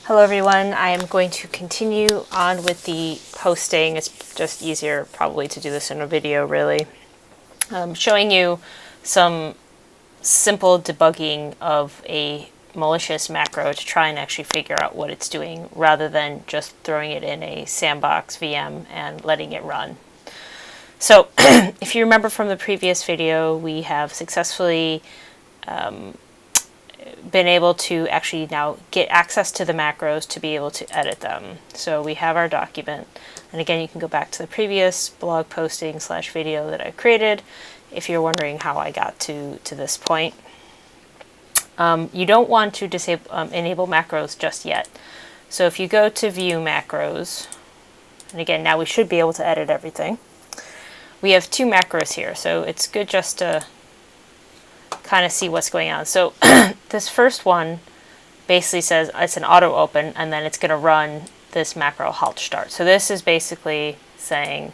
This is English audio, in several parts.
Hello everyone, I am going to continue on with the posting. It's just easier probably to do this in a video really. Showing you some simple debugging of a malicious macro to try and actually figure out what it's doing rather than just throwing it in a sandbox VM and letting it run. So if you remember from the previous video, we have successfully been able to actually now get access to the macros to be able to edit them. So we have our document, and again you can go back to the previous blog posting / video that I created if you're wondering how I got to this point. You don't want to enable macros just yet. So if you go to view macros, and again now we should be able to edit everything, we have two macros here, so it's good just to kind of see what's going on. So this first one basically says it's an auto open and then it's going to run this macro halt start. So this is basically saying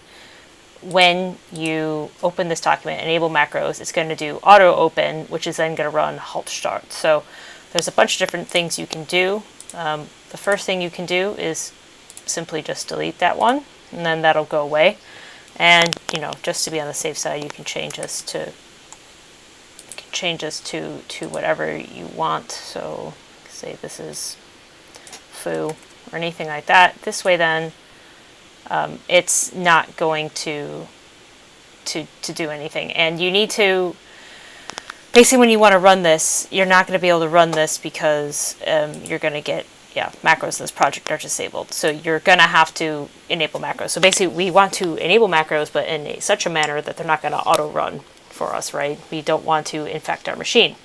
when you open this document, enable macros, it's going to do auto open, which is then going to run halt start. So there's a bunch of different things you can do. The first thing you can do is simply just delete that one, and then that'll go away. And just to be on the safe side, you can change this to whatever you want. So say this is foo or anything like that. This way then it's not going to do anything. And you need to basically, when you want to run this, you're not going to be able to run this because you're going to get macros in this project are disabled. So you're going to have to enable macros. So basically we want to enable macros, but in such a manner that they're not going to auto run for us, right? We don't want to infect our machine.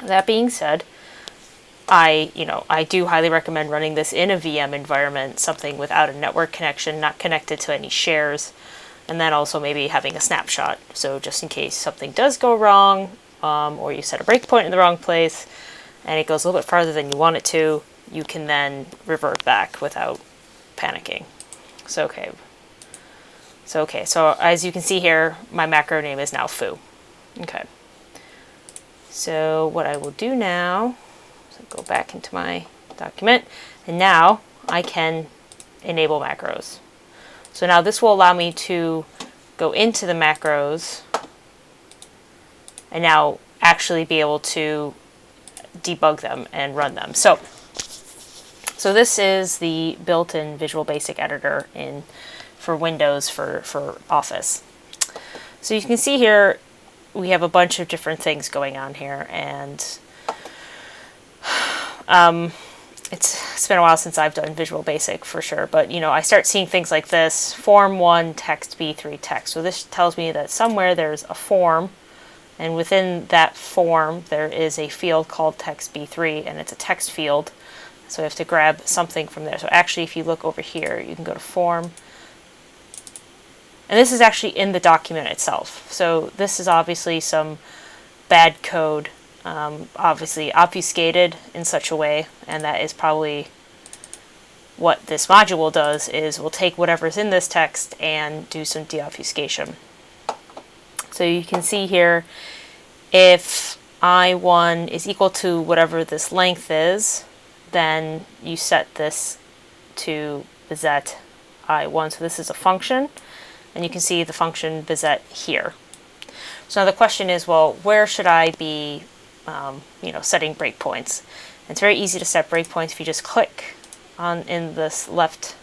That being said, I do highly recommend running this in a VM environment, something without a network connection, not connected to any shares, and then also maybe having a snapshot. So just in case something does go wrong, or you set a breakpoint in the wrong place, and it goes a little bit farther than you want it to, you can then revert back without panicking. So so as you can see here, my macro name is now foo. Okay. So what I will do now is go back into my document, and now I can enable macros. So now this will allow me to go into the macros and now actually be able to debug them and run them. So this is the built-in Visual Basic editor for Windows for Office. So you can see here we have a bunch of different things going on here, and it's been a while since I've done Visual Basic for sure, but I start seeing things like this: form 1 text B3 text. So this tells me that somewhere there's a form, and within that form there is a field called text B3, and it's a text field, so we have to grab something from there. So actually if you look over here, you can go to form, and this is actually in the document itself. So this is obviously some bad code, obviously obfuscated in such a way, and that is probably what this module does, is we'll take whatever's in this text and do some deobfuscation. So you can see here, if I1 is equal to whatever this length is, then you set this to bezet I1. So this is a function, and you can see the function bezet here. So now the question is, well, where should I be setting breakpoints? It's very easy to set breakpoints if you just click in this left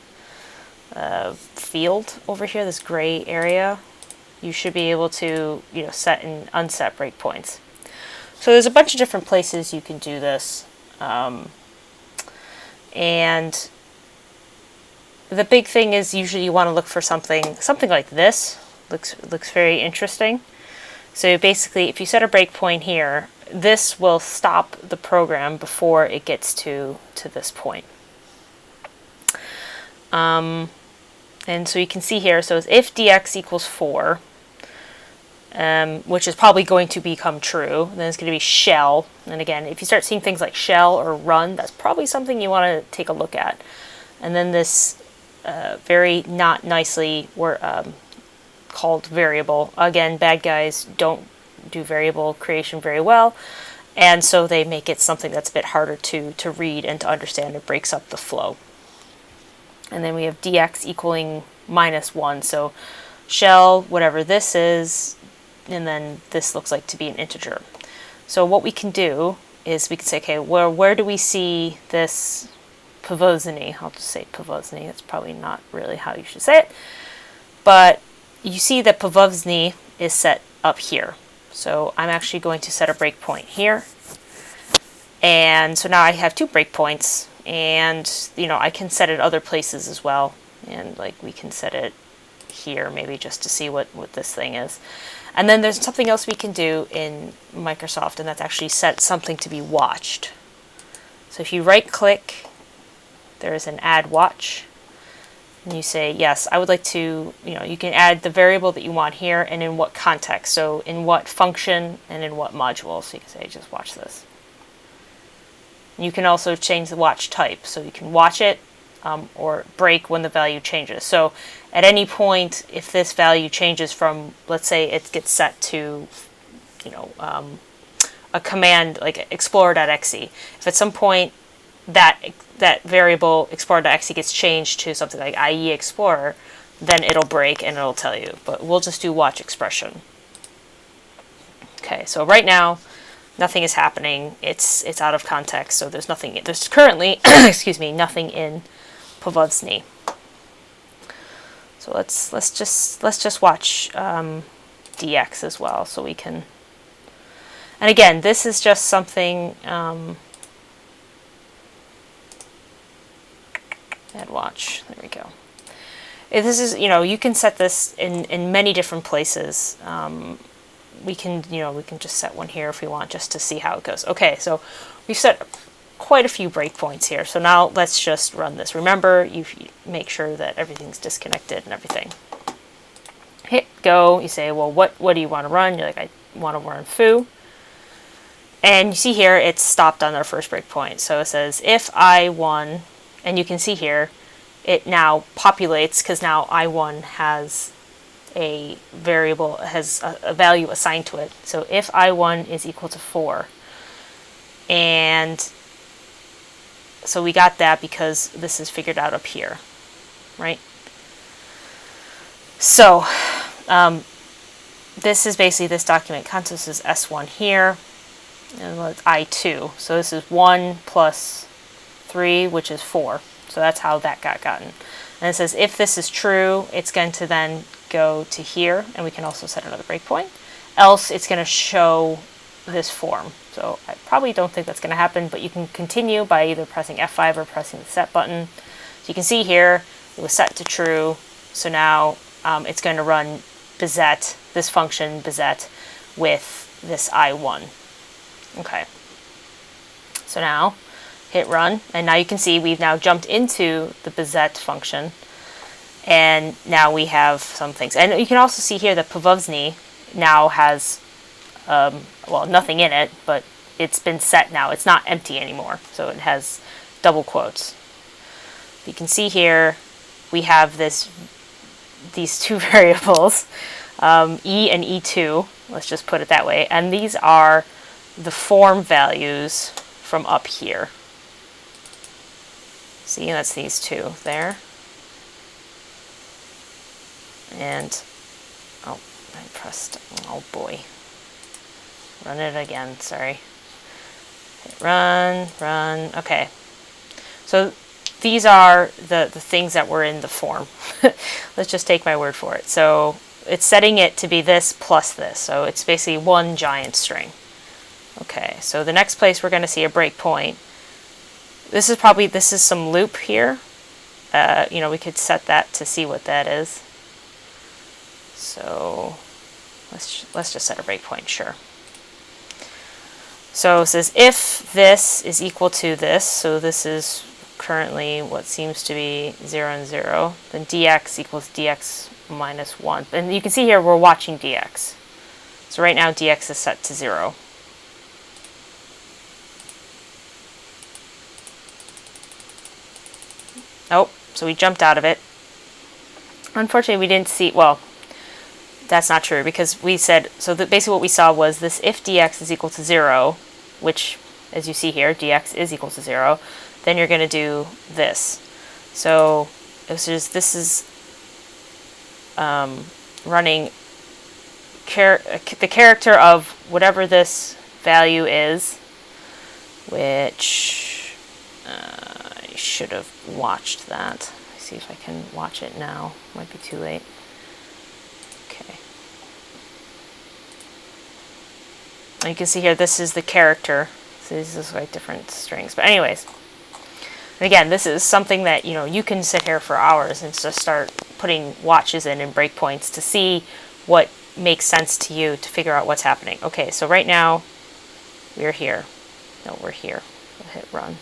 field over here, this gray area. You should be able to set and unset breakpoints. So there's a bunch of different places you can do this, and the big thing is usually you want to look for something like this. Looks very interesting. So basically, if you set a breakpoint here, this will stop the program before it gets to this point. And so you can see here, so if dx equals 4, which is probably going to become true, then it's going to be shell. And again, if you start seeing things like shell or run, that's probably something you want to take a look at. And then this very not nicely called variable. Again, bad guys don't do variable creation very well, And so they make it something that's a bit harder to read and to understand. It breaks up the flow. And then we have dx equaling -1. So shell, whatever this is, and then this looks like to be an integer. So what we can do is we can say, okay, where do we see this povozny? I'll just say povozny. That's probably not really how you should say it. But you see that povozny is set up here. So I'm actually going to set a breakpoint here. And so now I have 2 breakpoints, and I can set it other places as well. And like we can set it here maybe just to see what this thing is. And then there's something else we can do in Microsoft, and that's actually set something to be watched. So if you right click, there is an add watch. And you say, yes, I would like to, you can add the variable that you want here and in what context. So in what function and in what module. So you can say, just watch this. And you can also change the watch type. So you can watch it or break when the value changes. So at any point, if this value changes from, let's say it gets set to, a command like explorer.exe. If at some point that variable explorer.exe gets changed to something like IE Explorer, then it'll break and it'll tell you. But we'll just do watch expression. Okay, so right now nothing is happening. It's out of context, so there's nothing. There's currently, excuse me, nothing in povozny. So let's just watch dx as well, so we can. And again, this is just something. Add watch. There we go. If this is, you can set this in many different places. We can just set one here if we want, just to see how it goes. Okay, so we've set quite a few breakpoints here. So now let's just run this. Remember, you make sure that everything's disconnected and everything. Hit go. You say, well, what do you want to run? You're like, I want to run foo. And you see here, it's stopped on our first breakpoint. So it says if I1, and you can see here, it now populates because now I1 has a variable, has a value assigned to it. So if I1 is equal to 4, and so we got that because this is figured out up here, right? So this is basically this document content is S1 here, and it's I2. So this is 1 plus 3, which is 4. So that's how that got gotten. And it says if this is true, it's going to then go to here, and we can also set another breakpoint. Else, it's going to show this form. So I probably don't think that's going to happen, but you can continue by either pressing F5 or pressing the set button. So you can see here, it was set to true. So now it's going to run bezet, this function bezet, with this I1. Okay. So now hit run, and now you can see we've now jumped into the bezet function, and now we have some things. And you can also see here that povozny now has, well, nothing in it, but it's been set now. It's not empty anymore, so it has double quotes. You can see here we have these 2 variables, E and E2, let's just put it that way, and these are the form values from up here. See, that's these 2 there. And, oh, I pressed, oh boy. Run it again, sorry. Hit run, okay. So these are the things that were in the form. Let's just take my word for it. So it's setting it to be this plus this. So it's basically one giant string. Okay, so the next place we're going to see a breakpoint. This is some loop here. We could set that to see what that is. So let's just set a breakpoint, sure. So it says if this is equal to this, so this is currently what seems to be 0 and 0, then dx equals dx minus 1. And you can see here we're watching dx. So right now dx is set to 0. Oh, so we jumped out of it. Unfortunately, we didn't see, well, that's not true because we said, so basically what we saw was this if dx is equal to 0, which, as you see here, dx is equal to 0, then you're going to do this. So this is running the character of whatever this value is, which I should have watched that. Let's see if I can watch it now. Might be too late. Okay. And you can see here, this is the character. So these is like different strings. But anyways, and again, this is something that, you know, you can sit here for hours and just start putting watches in and breakpoints to see what makes sense to you to figure out what's happening. Okay, so right now we're here. No, we're here. We'll hit run.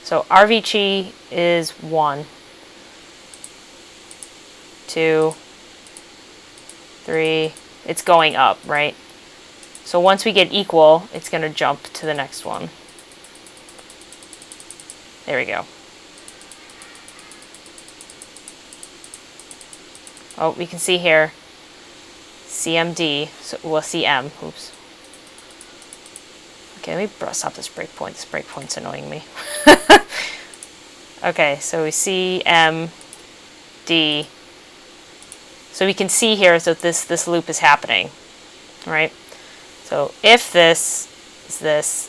So RVG is 1, 2, 3. It's going up, right? So once we get equal, it's going to jump to the next one. There we go. Oh, we can see here CMD, so well, CM, oops. Okay, let me stop this breakpoint. This breakpoint's annoying me. Okay, so we see MD. So we can see here that this loop is happening, right? So if this is this,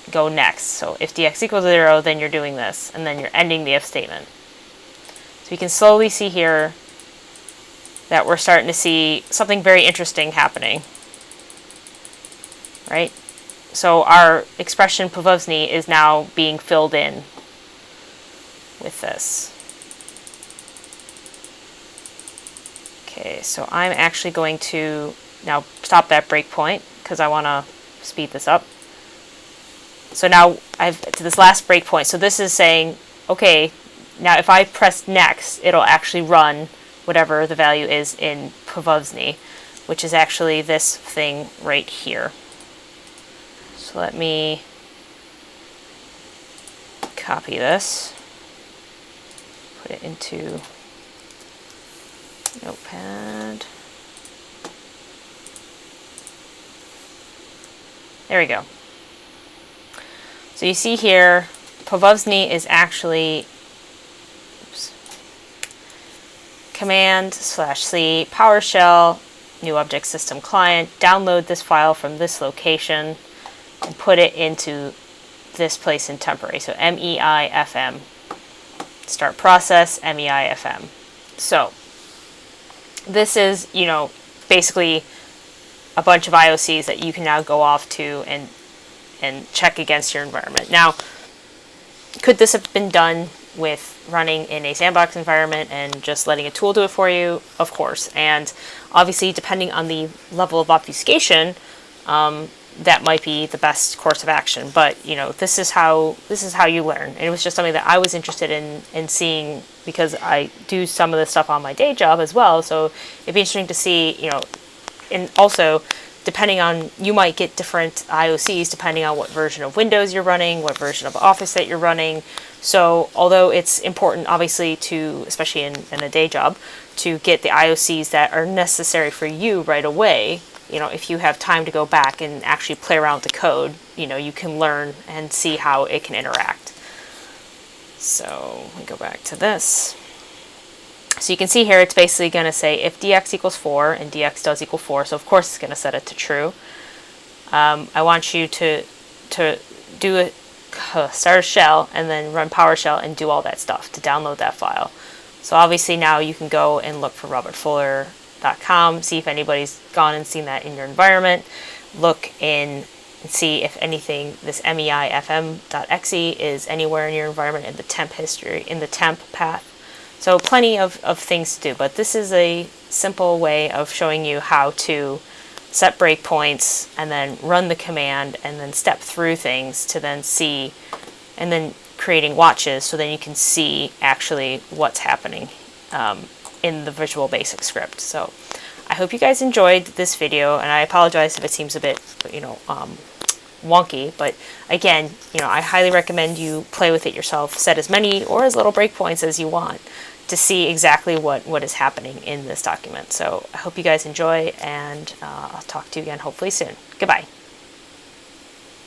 go next. So if dx equals 0, then you're doing this, and then you're ending the if statement. So you can slowly see here that we're starting to see something very interesting happening, right? So our expression Povozny is now being filled in with this. Okay, so I'm actually going to now stop that breakpoint because I want to speed this up. So now I've to this last breakpoint. So this is saying, okay, now if I press next, it'll actually run whatever the value is in Povozny, which is actually this thing right here. So let me copy this, put it into Notepad. There we go. So you see here, Povozny is actually command/C PowerShell, new object system client, download this file from this location and put it into this place in temporary. So MEIFM, start process, MEIFM. So this is, you know, basically a bunch of IOCs that you can now go off to and check against your environment. Now, could this have been done with running in a sandbox environment and just letting a tool do it for you? Of course. And obviously, depending on the level of obfuscation, that might be the best course of action. But you know, this is how you learn. And it was just something that I was interested in seeing because I do some of this stuff on my day job as well. So it'd be interesting to see, you know, and also depending on, you might get different IOCs depending on what version of Windows you're running, what version of Office that you're running. So although it's important, obviously, to, especially in a day job, to get the IOCs that are necessary for you right away, you know, if you have time to go back and actually play around with the code, you know, you can learn and see how it can interact. So let me go back to this. So you can see here, it's basically going to say if dx equals 4 and dx does equal 4, so of course it's going to set it to true. I want you to do a start a shell and then run PowerShell and do all that stuff to download that file. So obviously now you can go and look for robertfuller.com, see if anybody's gone and seen that in your environment, look in and see if anything, this meifm.exe is anywhere in your environment in the temp history, in the temp path. So plenty of things to do, but this is a simple way of showing you how to set breakpoints and then run the command and then step through things to then see, and then creating watches so then you can see actually what's happening in the Visual Basic script. So I hope you guys enjoyed this video, and I apologize if it seems a bit, you know, wonky, but again, you know, I highly recommend you play with it yourself, set as many or as little breakpoints as you want to see exactly what is happening in this document. So I hope you guys enjoy, and I'll talk to you again hopefully soon. Goodbye.